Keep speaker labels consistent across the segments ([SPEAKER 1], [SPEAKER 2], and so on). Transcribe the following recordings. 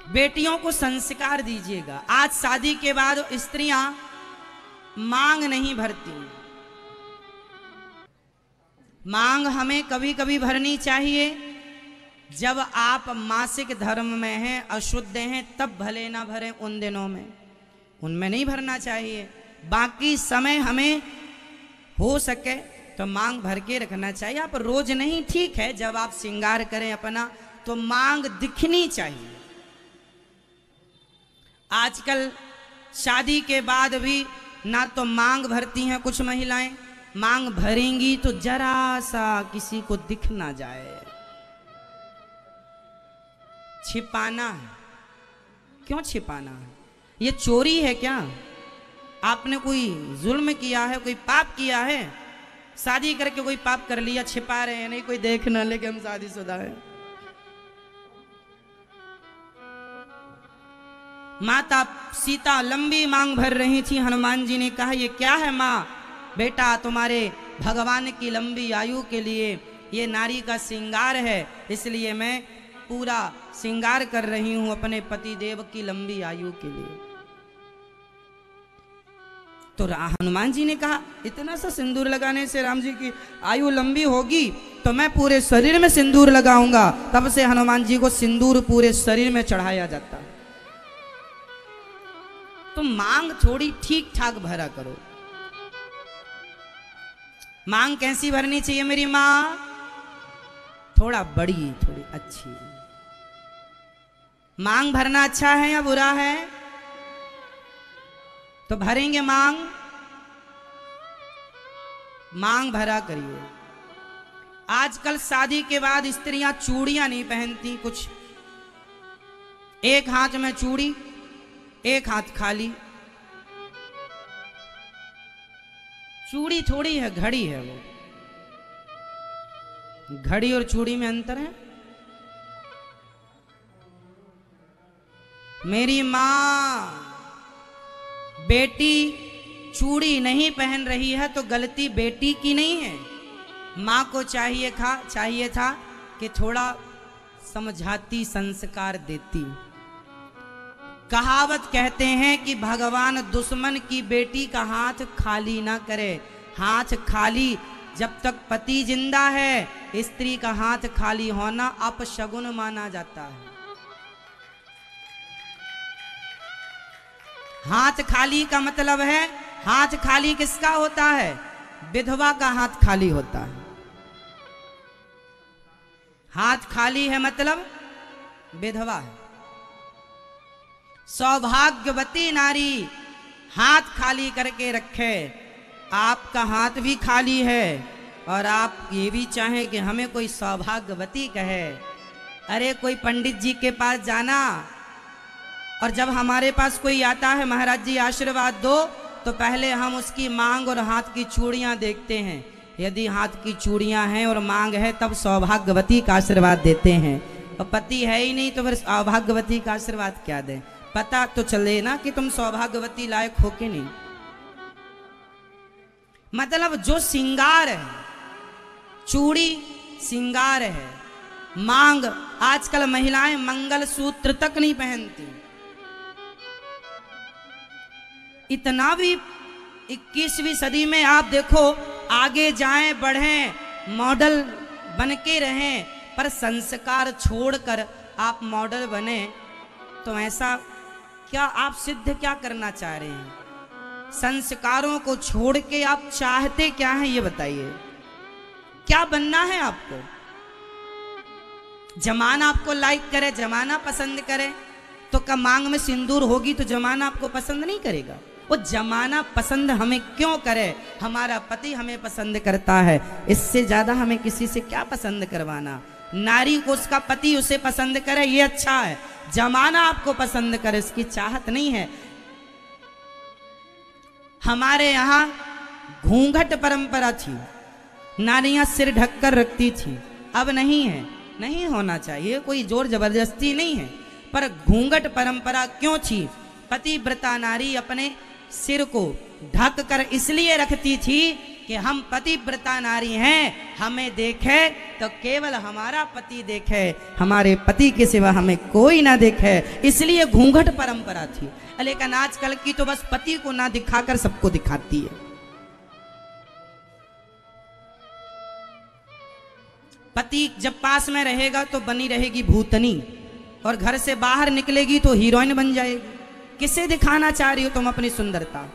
[SPEAKER 1] बेटियों को संस्कार दीजिएगा। आज शादी के बाद स्त्रियां मांग नहीं भरती। मांग हमें कभी कभी भरनी चाहिए जब आप मासिक धर्म में हैं, अशुद्ध हैं, तब भले ना भरें। उन दिनों में उनमें नहीं भरना चाहिए। बाकी समय हमें हो सके तो मांग भर के रखना चाहिए। आप रोज नहीं, ठीक है, जब आप श्रृंगार करें अपना तो मांग दिखनी चाहिए। आजकल शादी के बाद भी ना तो मांग भरती हैं कुछ महिलाएं, मांग भरेंगी तो जरा सा किसी को दिख ना जाए। छिपाना है। क्यों छिपाना है? ये चोरी है क्या? आपने कोई जुल्म किया है, कोई पाप किया है? शादी करके कोई पाप कर लिया, छिपा रहे हैं, नहीं कोई देख ना ले कि हम शादीशुदा हैं। माता सीता लंबी मांग भर रही थी। हनुमान जी ने कहा, ये क्या है माँ? बेटा, तुम्हारे भगवान की लंबी आयु के लिए ये नारी का श्रृंगार है, इसलिए मैं पूरा श्रृंगार कर रही हूं अपने पति देव की लंबी आयु के लिए। तो हनुमान जी ने कहा, इतना सा सिंदूर लगाने से राम जी की आयु लंबी होगी तो मैं पूरे शरीर में सिंदूर लगाऊंगा। तब से हनुमान जी को सिंदूर पूरे शरीर में चढ़ाया जाता है। तो मांग थोड़ी ठीक ठाक भरा करो। मांग कैसी भरनी चाहिए मेरी मां? थोड़ा बड़ी, थोड़ी अच्छी। मांग भरना अच्छा है या बुरा है? तो भरेंगे मांग। मांग भरा करिए। आजकल शादी के बाद स्त्रियां चूड़ियां नहीं पहनती। कुछ एक हाथ में चूड़ी, एक हाथ खाली। चूड़ी थोड़ी है, घड़ी है। वो घड़ी और चूड़ी में अंतर है। मेरी मां, बेटी चूड़ी नहीं पहन रही है तो गलती बेटी की नहीं है। मां को चाहिए था कि थोड़ा समझाती, संस्कार देती। कहावत कहते हैं कि भगवान दुश्मन की बेटी का हाथ खाली ना करे। हाथ खाली जब तक पति जिंदा है, स्त्री का हाथ खाली होना अपशगुन माना जाता है। हाथ खाली का मतलब है, हाथ खाली किसका होता है? विधवा का हाथ खाली होता है। हाथ खाली है मतलब विधवा है। सौभाग्यवती नारी हाथ खाली करके रखे। आपका हाथ भी खाली है और आप ये भी चाहें कि हमें कोई सौभाग्यवती कहे। अरे कोई पंडित जी के पास जाना, और जब हमारे पास कोई आता है, महाराज जी आशीर्वाद दो, तो पहले हम उसकी मांग और हाथ की चूड़ियां देखते हैं। यदि हाथ की चूड़ियां हैं और मांग है तब सौभाग्यवती का आशीर्वाद देते हैं। और पति है ही नहीं तो फिर सौभाग्यवती का आशीर्वाद क्या दें? पता तो चले ना कि तुम सौभाग्यवती लायक हो कि नहीं। मतलब जो श्रृंगार है, चूड़ी श्रृंगार है। मांग, आजकल महिलाएं मंगलसूत्र तक नहीं पहनती। इतना भी 21वीं सदी में आप देखो, आगे जाएं, बढ़ें, मॉडल बन के रहें, पर संस्कार छोड़कर आप मॉडल बने तो ऐसा क्या? आप सिद्ध क्या करना चाह रहे हैं? संस्कारों को छोड़ के आप चाहते क्या हैं ये बताइए। क्या बनना है आपको? जमाना आपको लाइक करे, जमाना पसंद करे तो क्या मांग में सिंदूर होगी तो जमाना आपको पसंद नहीं करेगा? वो जमाना पसंद हमें क्यों करे? हमारा पति हमें पसंद करता है, इससे ज्यादा हमें किसी से क्या पसंद करवाना? नारी को उसका पति उसे पसंद करे ये अच्छा है, जमाना आपको पसंद करे इसकी चाहत नहीं है। हमारे यहाँ घूंघट परंपरा थी, नारियां सिर ढककर रखती थी, अब नहीं है। नहीं होना चाहिए, कोई जोर जबरदस्ती नहीं है, पर घूंघट परंपरा क्यों थी? पतिव्रता नारी अपने सिर को ढक कर इसलिए रखती थी कि हम पतिव्रता नारी हैं, हमें देखे तो केवल हमारा पति देखे, हमारे पति के सिवा हमें कोई ना देखे, इसलिए घूंघट परंपरा थी। लेकिन आजकल की तो बस पति को ना दिखाकर सबको दिखाती है। पति जब पास में रहेगा तो बनी रहेगी भूतनी, और घर से बाहर निकलेगी तो हीरोइन बन जाएगी। किसे दिखाना चाह रही हो तुम अपनी सुंदरता?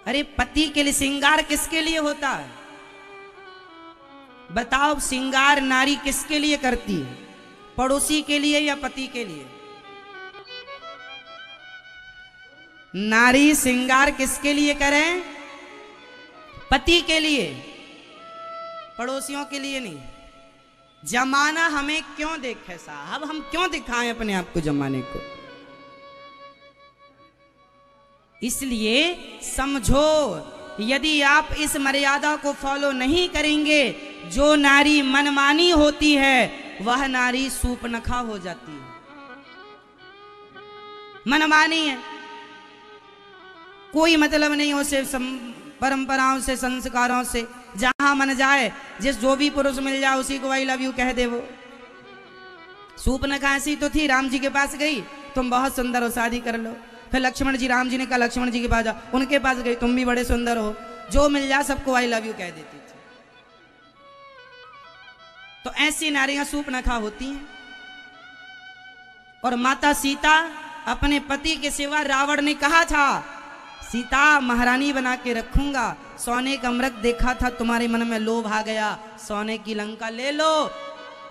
[SPEAKER 1] अरे पति के लिए श्रृंगार किसके लिए होता है? बताओ, श्रृंगार नारी किसके लिए करती है? पड़ोसी के लिए या पति के लिए? नारी श्रृंगार किसके लिए करें? पति के लिए, पड़ोसियों के लिए नहीं। जमाना हमें क्यों देखे साहब, हम क्यों दिखाएं अपने आप को जमाने को? इसलिए समझो, यदि आप इस मर्यादा को फॉलो नहीं करेंगे, जो नारी मनमानी होती है वह नारी सूपनखा हो जाती है। मनमानी है, कोई मतलब नहीं उसे परंपराओं से, संस्कारों से, जहां मन जाए, जो भी पुरुष मिल जाए उसी को आई लव यू कह दे। वो सूपनखा ऐसी तो थी, राम जी के पास गई, तुम बहुत सुंदर हो, शादी कर लो। फिर लक्ष्मण जी, राम जी ने कहा लक्ष्मण जी के पास जाओ, उनके पास गई, तुम भी बड़े सुंदर हो, जो मिल जाए सबको आई लव यू कह देती थी। तो ऐसी नारियां सूपनखा होती हैं। और माता सीता, अपने पति के सिवा रावण ने कहा था सीता महारानी बना के रखूंगा, सोने का मृग देखा था, तुम्हारे मन में लोभ आ गया, सोने की लंका ले लो,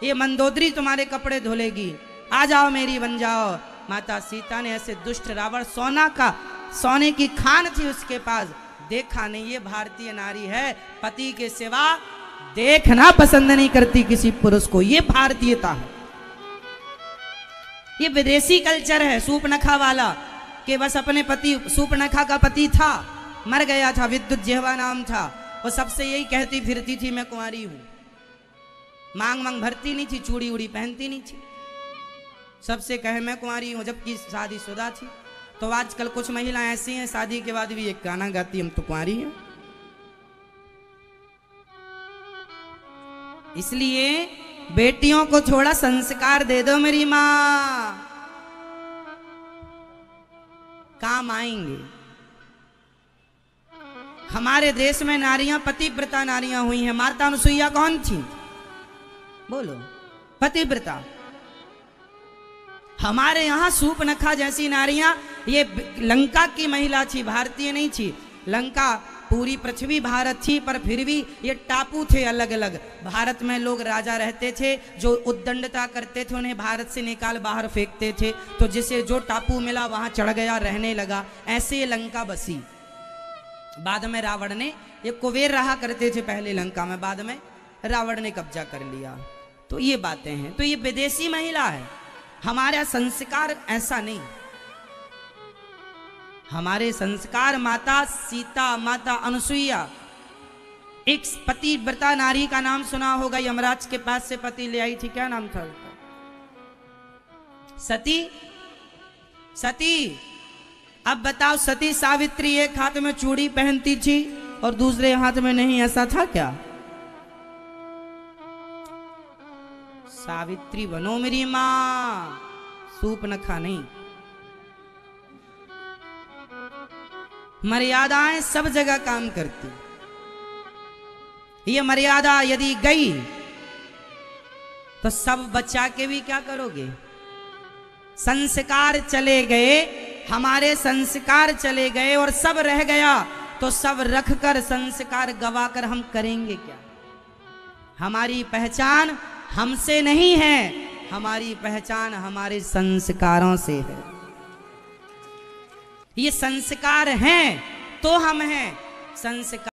[SPEAKER 1] ये मंदोदरी तुम्हारे कपड़े धुलेगी, आ जाओ मेरी बन जाओ। माता सीता ने ऐसे दुष्ट रावण, सोने की खान थी उसके पास, देखा नहीं ये भारतीय नारी है, पति के सिवा देखना पसंद नहीं करती किसी पुरुष को। ये भारतीयता है, ये विदेशी कल्चर है सूपनखा वाला, कि बस अपने पति, सूपनखा का पति था, मर गया था, विद्युत जिह्वा नाम था, वो सबसे यही कहती फिरती थी मैं कुंवारी हूं, मांग भरती नहीं थी, चूड़ी उड़ी पहनती नहीं थी, सबसे कहे मैं कुंवारी हूं, जबकि शादीशुदा थी। तो आजकल कुछ महिलाएं ऐसी हैं, शादी के बाद भी एक गाना गाती हम तो कुंवारी हैं। इसलिए बेटियों को थोड़ा संस्कार दे दो मेरी मां, काम आएंगे। हमारे देश में नारियां पतिव्रता नारियां हुई हैं। माता अनुसुईया कौन थी? बोलो, पतिव्रता। हमारे यहां सूपनखा जैसी नारियां, ये लंका की महिला थी, भारतीय नहीं थी। लंका पूरी पृथ्वी भारत थी, पर फिर भी ये टापू थे अलग अलग। भारत में लोग राजा रहते थे, जो उद्दंडता करते थे उन्हें भारत से निकाल बाहर फेंकते थे, तो जिसे जो टापू मिला वहां चढ़ गया, रहने लगा। ऐसे ये लंका बसी। बाद में रावण ने, ये कुबेर रहा करते थे पहले लंका में, बाद में रावण ने कब्जा कर लिया। तो ये बातें हैं। तो ये विदेशी महिला है, हमारा संस्कार ऐसा नहीं। हमारे संस्कार, माता सीता, माता अनुसुईया, एक पतिव्रता नारी का नाम सुना होगा, यमराज के पास से पति ले आई थी, क्या नाम था उसका? सती। सती। अब बताओ, सती सावित्री एक हाथ में चूड़ी पहनती थी और दूसरे हाथ में नहीं, ऐसा था क्या? सावित्री बनो मेरी मां, सूपनखा नहीं। मर्यादाएं सब जगह काम करती। ये मर्यादा यदि गई तो सब बचा के भी क्या करोगे? संस्कार चले गए, हमारे संस्कार चले गए और सब रह गया, तो सब रखकर संस्कार गवाकर हम करेंगे क्या? हमारी पहचान हमसे नहीं है, हमारी पहचान हमारे संस्कारों से है। ये संस्कार हैं तो हम हैं। संस्कार